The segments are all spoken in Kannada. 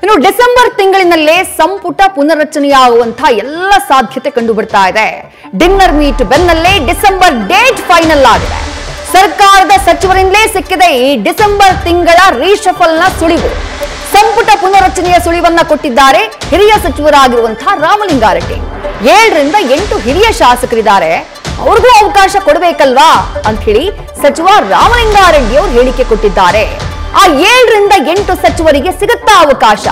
ಇನ್ನು ಡಿಸೆಂಬರ್ ತಿಂಗಳಿನಲ್ಲೇ ಸಂಪುಟ ಪುನರ್ರಚನೆಯಾಗುವಂತಹ ಎಲ್ಲ ಸಾಧ್ಯತೆ ಕಂಡು ಬರ್ತಾ ಇದೆ. ಡಿನ್ನರ್ ಮೀಟ್ ಬೆನ್ನಲ್ಲೇ ಡಿಸೆಂಬರ್ ಡೇಟ್ ಫೈನಲ್ ಆಗಿದೆ. ಸರ್ಕಾರದ ಸಚಿವರಿಂದಲೇ ಸಿಕ್ಕಿದೆ ಈ ಡಿಸೆಂಬರ್ ತಿಂಗಳ ರೀಶಫಲ್ನ ಸುಳಿವು. ಸಂಪುಟ ಪುನರ್ರಚನೆಯ ಸುಳಿವನ್ನ ಕೊಟ್ಟಿದ್ದಾರೆ ಹಿರಿಯ ಸಚಿವರಾಗಿರುವಂತಹ ರಾಮಲಿಂಗಾರೆಡ್ಡಿ. 7 ರಿಂದ 8 ಹಿರಿಯ ಶಾಸಕರಿದ್ದಾರೆ, ಅವ್ರಿಗೂ ಅವಕಾಶ ಕೊಡಬೇಕಲ್ವಾ ಅಂತ ಹೇಳಿ ಸಚಿವ ರಾಮಲಿಂಗಾರೆಡ್ಡಿ ಅವರು ಹೇಳಿಕೆ ಕೊಟ್ಟಿದ್ದಾರೆ. ಆ 7 ರಿಂದ 8 ಸಚಿವರಿಗೆ ಸಿಗುತ್ತಾ ಅವಕಾಶ?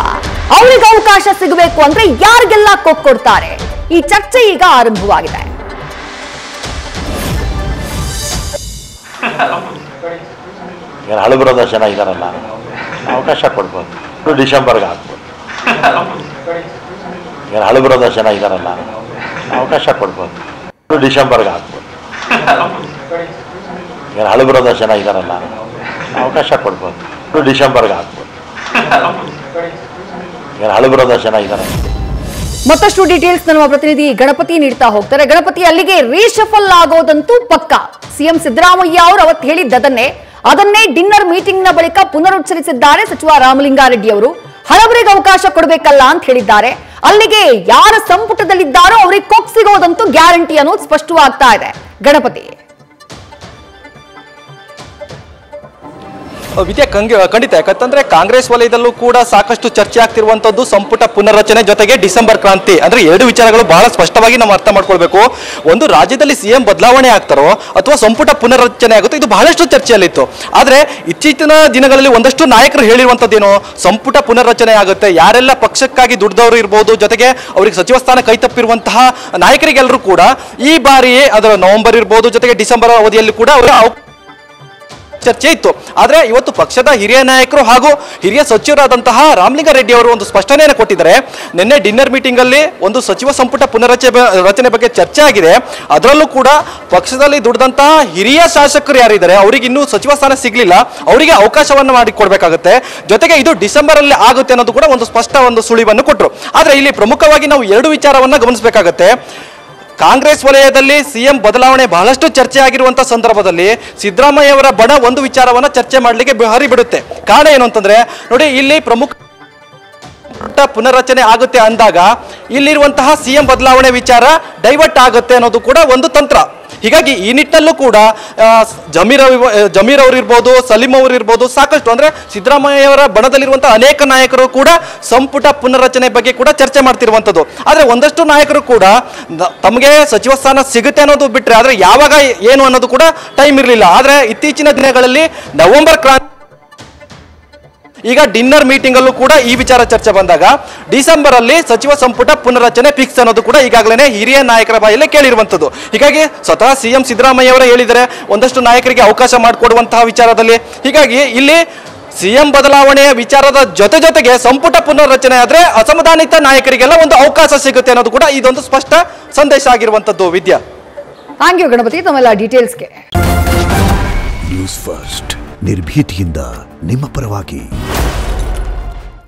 ಅವರಿಗೆ ಅವಕಾಶ ಸಿಗಬೇಕು ಅಂದ್ರೆ ಯಾರಿಗೆಲ್ಲ ಕೊಡ್ತಾರೆ? ಈ ಚರ್ಚೆ ಈಗ ಆರಂಭವಾಗಿದೆ. ಹಳಬರದ ಜನ ಇದಾರಲ್ಲ, ಅವಕಾಶ ಕೊಡ್ಬೋದು, ಡಿಸೆಂಬರ್ಗೆ ಹಾಕ್ಬೋದು. ಹಳಬರದ ಜನ ಇದಾರಲ್ಲ, ಅವಕಾಶ ಕೊಡ್ಬೋದು, ಡಿಸೆಂಬರ್ಗೆ ಹಾಕ್ಬೋದು. ಹಳಬರದ ಜನ ಇದಾರಲ್ಲ, ಅವಕಾಶ ಕೊಡ್ಬೋದು, ಡಿಸೆಂಬರ್ಗೆ ಹಾಕ್ಬೋದು. ಹಳಬರದ ಜನ ಇದ್ದಾರೆ. ಮತ್ತಷ್ಟು ಡೀಟೇಲ್ಸ್ ನಮ್ಮ ಪ್ರತಿನಿಧಿ ಗಣಪತಿ ನೀಡ್ತಾ ಹೋಗ್ತಾರೆ. ಗಣಪತಿ, ಅಲ್ಲಿಗೆ ರೀಶಫಲ್ ಆಗೋದಂತೂ ಪಕ್ಕ. ಸಿಎಂ ಸಿದ್ದರಾಮಯ್ಯ ಅವರು ಅವತ್ತು ಅದನ್ನೇ ಡಿನ್ನರ್ ಮೀಟಿಂಗ್ ನ ಬಳಿಕ ಪುನರುಚ್ಚರಿಸಿದ್ದಾರೆ ಸಚಿವ ರಾಮಲಿಂಗಾರೆಡ್ಡಿ ಅವರು. ಹಳಬರಿಗೆ ಅವಕಾಶ ಕೊಡಬೇಕಲ್ಲ ಅಂತ ಹೇಳಿದ್ದಾರೆ. ಅಲ್ಲಿಗೆ ಯಾರ ಸಂಪುಟದಲ್ಲಿದ್ದಾರೋ ಅವರಿಗೆ ಕೊಕ್ ಸಿಗೋದಂತೂ ಗ್ಯಾರಂಟಿ ಅನ್ನೋದು ಸ್ಪಷ್ಟವಾಗ್ತಾ ಇದೆ. ಗಣಪತಿ, ವಿದ್ಯಾ ಖಂಡಿತ. ಯಾಕಂತಂದ್ರೆ ಕಾಂಗ್ರೆಸ್ ವಲಯದಲ್ಲೂ ಕೂಡ ಸಾಕಷ್ಟು ಚರ್ಚೆ ಆಗ್ತಿರುವಂತದ್ದು ಸಂಪುಟ ಪುನರ್ರಚನೆ ಜೊತೆಗೆ ಡಿಸೆಂಬರ್ ಕ್ರಾಂತಿ. ಅಂದ್ರೆ 2 ವಿಚಾರಗಳು ಬಹಳ ಸ್ಪಷ್ಟವಾಗಿ ನಾವು ಅರ್ಥ ಮಾಡ್ಕೊಳ್ಬೇಕು. ಒಂದು, ರಾಜ್ಯದಲ್ಲಿ ಸಿಎಂ ಬದಲಾವಣೆ ಆಗ್ತಾರೋ ಅಥವಾ ಸಂಪುಟ ಪುನರ್ರಚನೆ ಆಗುತ್ತೋ, ಇದು ಬಹಳಷ್ಟು ಚರ್ಚೆಯಲ್ಲಿತ್ತು. ಆದ್ರೆ ಇತ್ತೀಚಿನ ದಿನಗಳಲ್ಲಿ ಒಂದಷ್ಟು ನಾಯಕರು ಹೇಳಿರುವಂತದ್ದೇನು, ಸಂಪುಟ ಪುನರ್ರಚನೆ ಆಗುತ್ತೆ, ಯಾರೆಲ್ಲ ಪಕ್ಷಕ್ಕಾಗಿ ದುಡ್ದವರು ಇರ್ಬೋದು, ಜೊತೆಗೆ ಅವರಿಗೆ ಸಚಿವ ಸ್ಥಾನ ಕೈತಪ್ಪಿರುವಂತಹ ನಾಯಕರಿಗೆಲ್ಲರೂ ಕೂಡ ಈ ಬಾರಿಯೇ ಅದರ ನವೆಂಬರ್ ಇರ್ಬೋದು, ಜೊತೆಗೆ ಡಿಸೆಂಬರ್ ಅವಧಿಯಲ್ಲಿ ಕೂಡ ಅವರ ಚರ್ಚೆ ಇತ್ತು. ಆದ್ರೆ ಇವತ್ತು ಪಕ್ಷದ ಹಿರಿಯ ನಾಯಕರು ಹಾಗೂ ಹಿರಿಯ ಸಚಿವರಾದಂತಹ ರಾಮಲಿಂಗಾರೆಡ್ಡಿ ಅವರು ಒಂದು ಸ್ಪಷ್ಟನೆಯನ್ನು ಕೊಟ್ಟಿದ್ದಾರೆ. ನಿನ್ನೆ ಡಿನ್ನರ್ ಮೀಟಿಂಗ್ ಅಲ್ಲಿ ಒಂದು ಸಚಿವ ಸಂಪುಟ ಪುನರ್ರಚನೆ ಬಗ್ಗೆ ಚರ್ಚೆ ಆಗಿದೆ. ಅದರಲ್ಲೂ ಕೂಡ ಪಕ್ಷದಲ್ಲಿ ದುಡಿದಂತಹ ಹಿರಿಯ ಶಾಸಕರು ಯಾರಿದ್ದಾರೆ ಅವರಿಗೆ ಇನ್ನೂ ಸಚಿವ ಸ್ಥಾನ ಸಿಗ್ಲಿಲ್ಲ, ಅವರಿಗೆ ಅವಕಾಶವನ್ನು ಮಾಡಿಕೊಡ್ಬೇಕಾಗುತ್ತೆ. ಜೊತೆಗೆ ಇದು ಡಿಸೆಂಬರ್ ಅಲ್ಲಿ ಆಗುತ್ತೆ ಅನ್ನೋದು ಕೂಡ ಒಂದು ಸ್ಪಷ್ಟ ಒಂದು ಸುಳಿವನ್ನು ಕೊಟ್ಟರು. ಆದ್ರೆ ಇಲ್ಲಿ ಪ್ರಮುಖವಾಗಿ ನಾವು 2 ವಿಚಾರವನ್ನ ಗಮನಿಸಬೇಕಾಗತ್ತೆ. ಕಾಂಗ್ರೆಸ್ ವಲಯದಲ್ಲಿ ಸಿಎಂ ಬದಲಾವಣೆ ಬಹಳಷ್ಟು ಚರ್ಚೆ ಆಗಿರುವಂತಹ ಸಂದರ್ಭದಲ್ಲಿ ಸಿದ್ದರಾಮಯ್ಯ ಅವರ ಬಣ ಒಂದು ವಿಚಾರವನ್ನ ಚರ್ಚೆ ಮಾಡಲಿಕ್ಕೆ ಹರಿಬಿಡುತ್ತೆ. ಕಾರಣ ಏನು ಅಂತಂದ್ರೆ ನೋಡಿ, ಇಲ್ಲಿ ಪ್ರಮುಖ ಪುನರ್ರಚನೆ ಆಗುತ್ತೆ ಅಂದಾಗ ಇಲ್ಲಿರುವಂತಹ ಸಿಎಂ ಬದಲಾವಣೆ ವಿಚಾರ ಡೈವರ್ಟ್ ಆಗುತ್ತೆ ಅನ್ನೋದು ಕೂಡ ಒಂದು ತಂತ್ರ. ಹೀಗಾಗಿ ಈ ನಿಟ್ಟಿನಲ್ಲೂ ಕೂಡ ಜಮೀರ್ ಅವರು ಇರ್ಬೋದು, ಸಲೀಂ ಅವರು ಇರ್ಬೋದು, ಸಾಕಷ್ಟು ಅಂದ್ರೆ ಸಿದ್ದರಾಮಯ್ಯ ಅವರ ಬಣದಲ್ಲಿರುವಂತಹ ಅನೇಕ ನಾಯಕರು ಕೂಡ ಸಂಪುಟ ಪುನರ್ರಚನೆ ಬಗ್ಗೆ ಕೂಡ ಚರ್ಚೆ ಮಾಡ್ತಿರುವಂತದ್ದು. ಆದ್ರೆ ಒಂದಷ್ಟು ನಾಯಕರು ಕೂಡ ತಮಗೆ ಸಚಿವ ಸ್ಥಾನ ಸಿಗುತ್ತೆ ಅನ್ನೋದು ಬಿಟ್ರೆ ಆದ್ರೆ ಯಾವಾಗ ಏನು ಅನ್ನೋದು ಕೂಡ ಟೈಮ್ ಇರಲಿಲ್ಲ. ಆದ್ರೆ ಇತ್ತೀಚಿನ ದಿನಗಳಲ್ಲಿ ನವೆಂಬರ್ ಕ್ರಾಂತಿ, ಈಗ ಡಿನ್ನರ್ ಮೀಟಿಂಗ್ ಅಲ್ಲೂ ಕೂಡ ಈ ವಿಚಾರ ಚರ್ಚೆ ಬಂದಾಗ ಡಿಸೆಂಬರ್ ಅಲ್ಲಿ ಸಚಿವ ಸಂಪುಟ ಪುನರ್ರಚನೆ ಫಿಕ್ಸ್ ಅನ್ನೋದು ಕೂಡ ಈಗಾಗಲೇ ಹಿರಿಯ ನಾಯಕರ ಬಾಯಲ್ಲೇ ಕೇಳಿರುವಂತದ್ದು. ಹೀಗಾಗಿ ಸ್ವತಃ ಸಿಎಂ ಸಿದ್ದರಾಮಯ್ಯ ಅವರೇ ಹೇಳಿದರೆ ಒಂದಷ್ಟು ನಾಯಕರಿಗೆ ಅವಕಾಶ ಮಾಡಿಕೊಡುವಂತಹ ವಿಚಾರದಲ್ಲಿ. ಹೀಗಾಗಿ ಇಲ್ಲಿ ಸಿಎಂ ಬದಲಾವಣೆಯ ವಿಚಾರದ ಜೊತೆಗೆ ಸಂಪುಟ ಪುನರ್ರಚನೆ ಆದ್ರೆ ಅಸಮಾಧಾನಿತ ನಾಯಕರಿಗೆಲ್ಲ ಒಂದು ಅವಕಾಶ ಸಿಗುತ್ತೆ ಅನ್ನೋದು ಕೂಡ ಇದೊಂದು ಸ್ಪಷ್ಟ ಸಂದೇಶ ಆಗಿರುವಂತದ್ದು. ವಿದ್ಯಾ, ಥ್ಯಾಂಕ್ ಯು ಗಣಪತಿ ತಮ್ಮೆಲ್ಲ ಡೀಟೇಲ್ಸ್ಗೆ. ನ್ಯೂಸ್ ಫಸ್ಟ್, ನಿರ್ಭೀತಿಯಿಂದ ನಿಮ್ಮ ಪರವಾಗಿ.